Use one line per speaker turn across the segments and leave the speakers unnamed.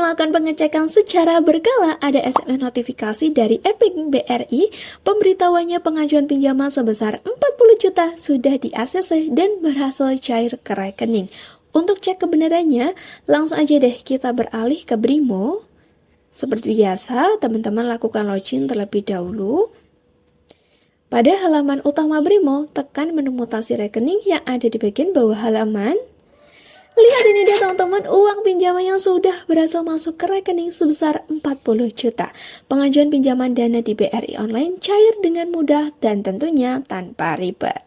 melakukan pengecekan secara berkala, ada SMS notifikasi dari Epic BRI, pemberitahuannya pengajuan pinjaman sebesar 40 juta sudah di-ACC dan berhasil cair ke rekening. Untuk cek kebenarannya, langsung aja deh kita beralih ke Brimo. Seperti biasa, teman-teman lakukan login terlebih dahulu. Pada halaman utama Brimo, tekan menu mutasi rekening yang ada di bagian bawah halaman. Lihat ini dia teman-teman, uang pinjaman yang sudah berhasil masuk ke rekening sebesar 40 juta. Pengajuan pinjaman dana di BRI Online cair dengan mudah dan tentunya tanpa ribet.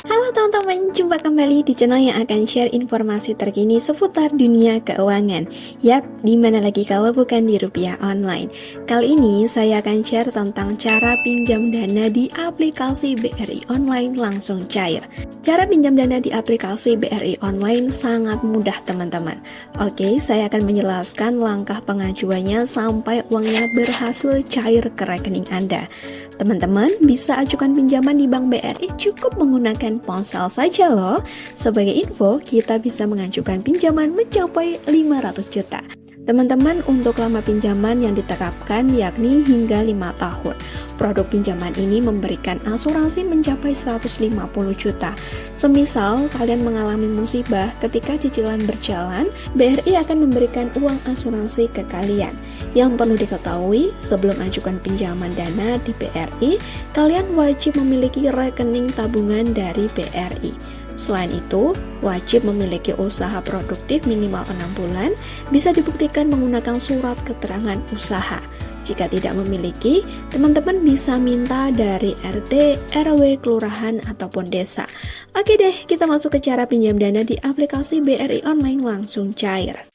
Halo teman-teman, jumpa kembali di channel yang akan share informasi terkini seputar dunia keuangan. Yap, dimana lagi kalau bukan di Rupiah Online. Kali ini saya akan share tentang cara pinjam dana di aplikasi BRI Online langsung cair. Cara pinjam dana di aplikasi BRI Online sangat mudah teman-teman. Oke, saya akan menjelaskan langkah pengajuannya sampai uangnya berhasil cair ke rekening Anda. Teman-teman bisa ajukan pinjaman di Bank BRI cukup menggunakan ponsel saja loh. Sebagai info, kita bisa mengajukan pinjaman mencapai 500 juta. Teman-teman, untuk lama pinjaman yang ditetapkan yakni hingga 5 tahun. Produk pinjaman ini memberikan asuransi mencapai 150 juta. Semisal kalian mengalami musibah ketika cicilan berjalan, BRI akan memberikan uang asuransi ke kalian. Yang perlu diketahui, sebelum ajukan pinjaman dana di BRI, kalian wajib memiliki rekening tabungan dari BRI. Selain itu, wajib memiliki usaha produktif minimal 6 bulan, bisa dibuktikan menggunakan surat keterangan usaha. Jika tidak memiliki, teman-teman bisa minta dari RT, RW, kelurahan, ataupun desa. Oke deh, kita masuk ke cara pinjam dana di aplikasi BRI Online langsung cair.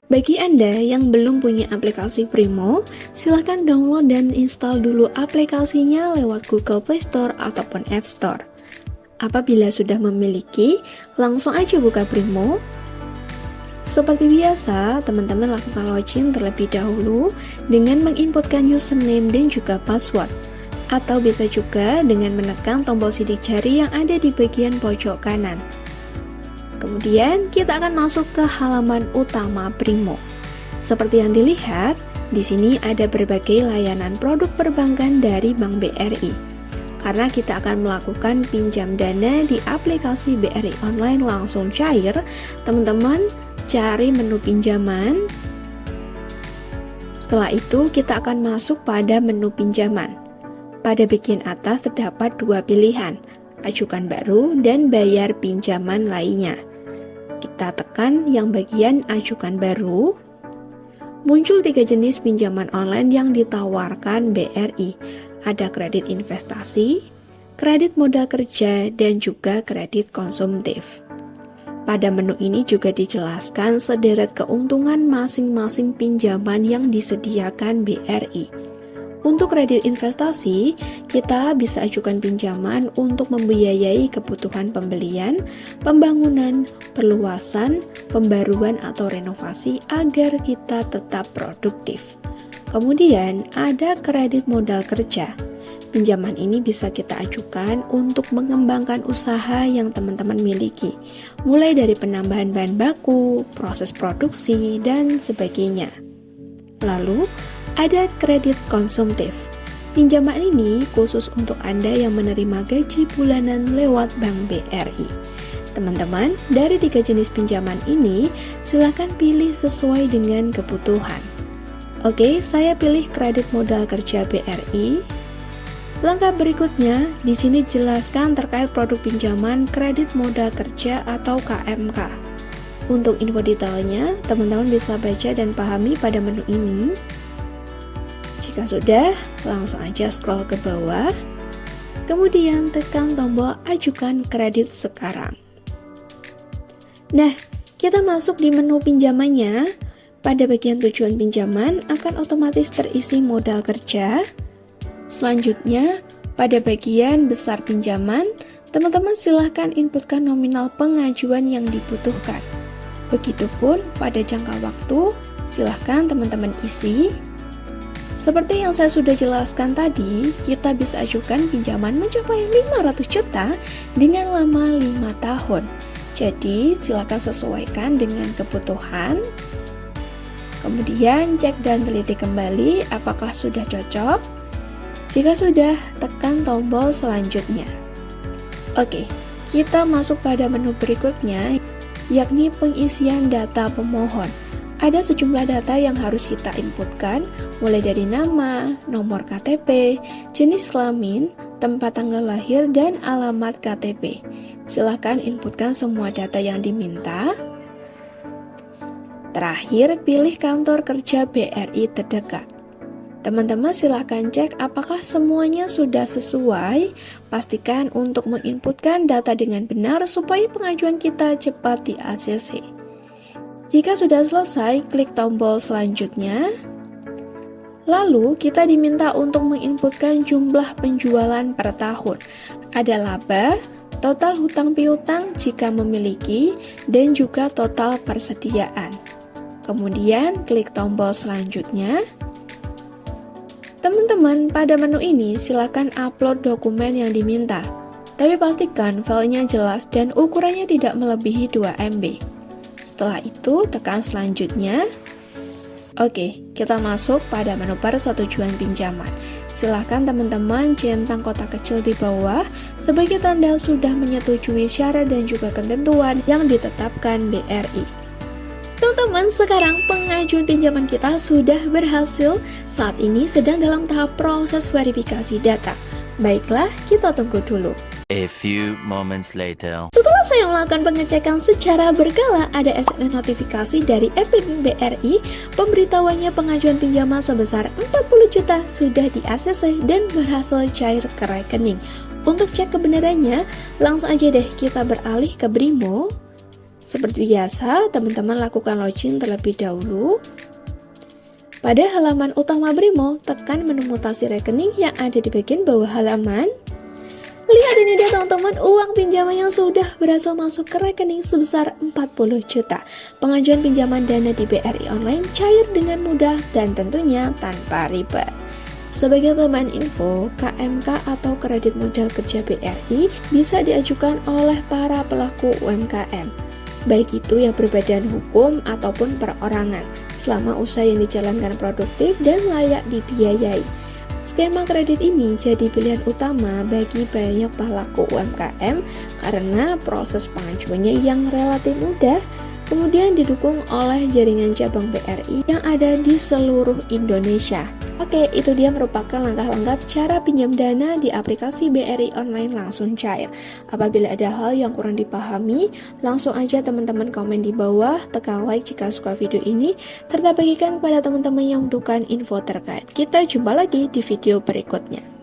Bagi Anda yang belum punya aplikasi Brimo, silahkan download dan install dulu aplikasinya lewat Google Play Store ataupun App Store. Apabila sudah memiliki, langsung aja buka Brimo. Seperti biasa, teman-teman lakukan login terlebih dahulu dengan menginputkan username dan juga password. Atau bisa juga dengan menekan tombol sidik jari yang ada di bagian pojok kanan. Kemudian kita akan masuk ke halaman utama Brimo. Seperti yang dilihat, di sini ada berbagai layanan produk perbankan dari Bank BRI. Karena kita akan melakukan pinjam dana di aplikasi BRI Online langsung cair, teman-teman cari menu pinjaman. Setelah itu kita akan masuk pada menu pinjaman. Pada bagian atas terdapat dua pilihan, ajukan baru dan bayar pinjaman lainnya. Kita tekan yang bagian ajukan baru. Muncul 3 jenis pinjaman online yang ditawarkan BRI. Ada kredit investasi, kredit modal kerja, dan juga kredit konsumtif. Pada menu ini juga dijelaskan sederet keuntungan masing-masing pinjaman yang disediakan BRI. Untuk kredit investasi, kita bisa ajukan pinjaman untuk membiayai kebutuhan pembelian, pembangunan, perluasan, pembaruan atau renovasi agar kita tetap produktif. Kemudian ada kredit modal kerja. Pinjaman ini bisa kita ajukan untuk mengembangkan usaha yang teman-teman miliki, mulai dari penambahan bahan baku, proses produksi, dan sebagainya. Lalu, ada kredit konsumtif. Pinjaman ini khusus untuk Anda yang menerima gaji bulanan lewat Bank BRI. Teman-teman, dari 3 jenis pinjaman ini, silakan pilih sesuai dengan kebutuhan. Oke, saya pilih kredit modal kerja BRI. Langkah berikutnya, di sini jelaskan terkait produk pinjaman kredit modal kerja atau KMK. Untuk info detailnya, teman-teman bisa baca dan pahami pada menu ini. Jika sudah, langsung aja scroll ke bawah, kemudian tekan tombol ajukan kredit sekarang. Nah, kita masuk di menu pinjamannya. Pada bagian tujuan pinjaman akan otomatis terisi modal kerja. Selanjutnya, pada bagian besar pinjaman, teman-teman silahkan inputkan nominal pengajuan yang dibutuhkan. Begitupun pada jangka waktu, silahkan teman-teman isi. Seperti yang saya sudah jelaskan tadi, kita bisa ajukan pinjaman mencapai 500 juta dengan lama 5 tahun. Jadi, silakan sesuaikan dengan kebutuhan. Kemudian, cek dan teliti kembali apakah sudah cocok. Jika sudah, tekan tombol selanjutnya. Oke, kita masuk pada menu berikutnya, yakni pengisian data pemohon. Ada sejumlah data yang harus kita inputkan, mulai dari nama, nomor KTP, jenis kelamin, tempat tanggal lahir, dan alamat KTP. Silakan inputkan semua data yang diminta. Terakhir, pilih kantor kerja BRI terdekat. Teman-teman silakan cek apakah semuanya sudah sesuai. Pastikan untuk menginputkan data dengan benar supaya pengajuan kita cepat di ACC. Jika sudah selesai, klik tombol selanjutnya. Lalu, kita diminta untuk menginputkan jumlah penjualan per tahun. Ada laba, total hutang piutang jika memiliki, dan juga total persediaan. Kemudian, klik tombol selanjutnya. Teman-teman, pada menu ini silakan upload dokumen yang diminta. Tapi pastikan filenya jelas dan ukurannya tidak melebihi 2 MB. Setelah itu, tekan selanjutnya. Oke, kita masuk pada menu persetujuan pinjaman. Silahkan teman-teman centang kotak kecil di bawah sebagai tanda sudah menyetujui syarat dan juga ketentuan yang ditetapkan BRI. Teman-teman, sekarang pengajuan pinjaman kita sudah berhasil. Saat ini sedang dalam tahap proses verifikasi data. Baiklah, kita tunggu dulu.
A few moments later.
Setelah saya melakukan pengecekan secara berkala, ada SMS notifikasi dari Epic BRI, pemberitahuannya pengajuan pinjaman sebesar 40 juta sudah di ACC dan berhasil cair ke rekening. Untuk cek kebenarannya, langsung aja deh kita beralih ke Brimo. Seperti biasa, teman-teman lakukan login terlebih dahulu. Pada halaman utama Brimo, tekan menu mutasi rekening yang ada di bagian bawah halaman. Lihat ini dia teman-teman, uang pinjaman yang sudah berhasil masuk ke rekening sebesar 40 juta. Pengajuan pinjaman dana di BRI Online cair dengan mudah dan tentunya tanpa ribet. Sebagai tambahan info, KMK atau kredit modal kerja BRI bisa diajukan oleh para pelaku UMKM, baik itu yang berbadan hukum ataupun perorangan, selama usaha yang dijalankan produktif dan layak dibiayai. Skema kredit ini jadi pilihan utama bagi banyak pelaku UMKM karena proses pengajuannya yang relatif mudah, kemudian didukung oleh jaringan cabang BRI yang ada di seluruh Indonesia. Oke, itu dia merupakan langkah-langkah cara pinjam dana di aplikasi BRI Online langsung cair. Apabila ada hal yang kurang dipahami, langsung aja teman-teman komen di bawah, tekan like jika suka video ini, serta bagikan kepada teman-teman yang membutuhkan info terkait. Kita jumpa lagi di video berikutnya.